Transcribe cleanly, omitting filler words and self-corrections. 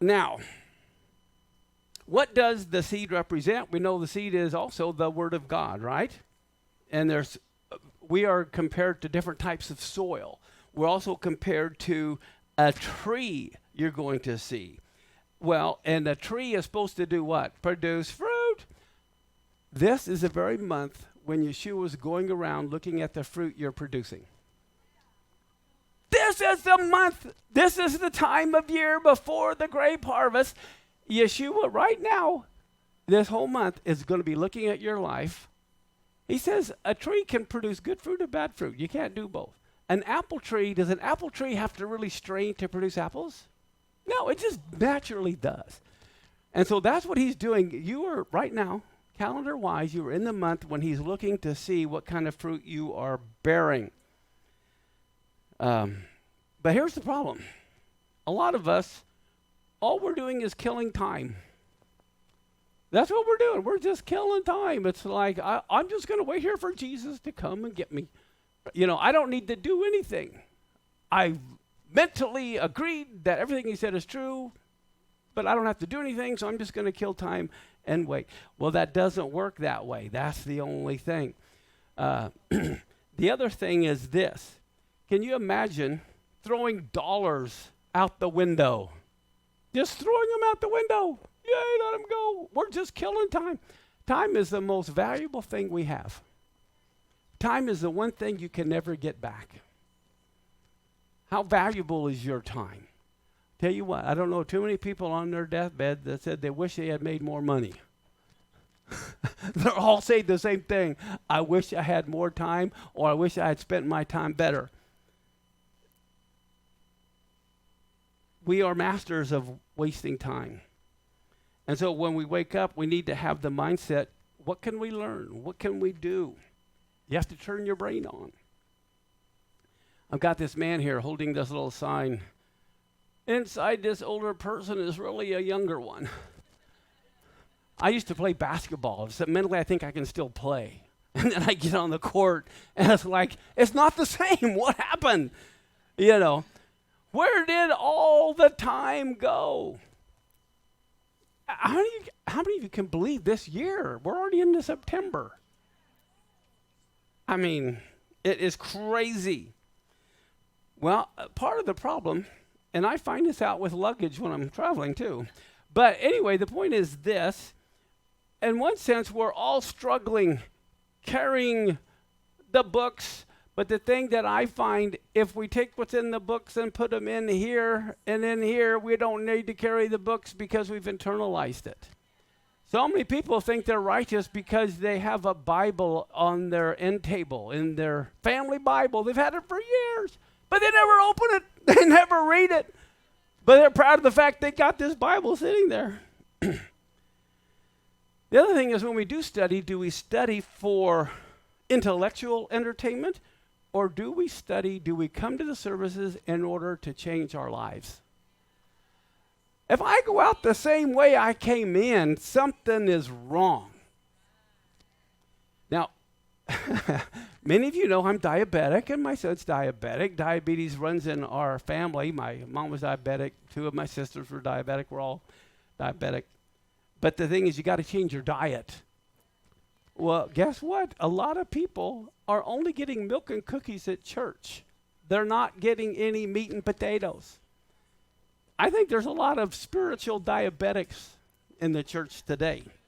Now, what does the seed represent? We know the seed is also the Word of God, right? And we are compared to different types of soil. We're also compared to a tree you're going to see. Well, and a tree is supposed to do what? Produce fruit. This is the very month when Yeshua is going around looking at the fruit you're producing. This is the month. This is the time of year before the grape harvest. Yeshua, right now, this whole month is going to be looking at your life. He says a tree can produce good fruit or bad fruit. You can't do both. An apple tree, does an apple tree have to really strain to produce apples? No, it just naturally does. And so that's what he's doing. You are, right now, calendar-wise, you are in the month when he's looking to see what kind of fruit you are bearing. But here's the problem. A lot of us, all we're doing is killing time. That's what we're doing. We're just killing time. It's like, I'm just going to wait here for Jesus to come and get me. You know, I don't need to do anything. I've mentally agreed that everything he said is true, but I don't have to do anything, so I'm just going to kill time and wait. Well, that doesn't work that way. That's the only thing. The other thing is this. Can you imagine throwing dollars out the window? Just throwing them out the window. Yay, let them go. We're just killing time. Time is the most valuable thing we have. Time is the one thing you can never get back. How valuable is your time? Tell you what, I don't know too many people on their deathbed that said they wish they had made more money. They're all saying the same thing. I wish I had more time, or I wish I had spent my time better. We are masters of wasting time. And so when we wake up, we need to have the mindset, what can we learn? What can we do? You have to turn your brain on. I've got this man here holding this little sign. Inside this older person is really a younger one. I used to play basketball. So mentally, I think I can still play. And then I get on the court, and it's like, it's not the same. What happened? You know, where did all the time go? How many of you can believe this year? We're already into September. I mean, it is crazy. Well, part of the problem, and I find this out with luggage when I'm traveling too. But anyway, the point is this. In one sense, we're all struggling carrying the books. But the thing that I find, if we take what's in the books and put them in here and in here, we don't need to carry the books because we've internalized it. So many people think they're righteous because they have a Bible on their end table, in their family Bible. They've had it for years, but they never open it. They never read it. But they're proud of the fact they got this Bible sitting there. The other thing is, when we do we study for intellectual entertainment? Or do we come to the services in order to change our lives? If I go out the same way I came in, something is wrong. Now, many of you know I'm diabetic, and my son's diabetic. Diabetes runs in our family. My mom was diabetic. 2 of my sisters were diabetic. We're all diabetic. But the thing is, you got to change your diet. Well, guess what? A lot of people are only getting milk and cookies at church. They're not getting any meat and potatoes. I think there's a lot of spiritual diabetics in the church today.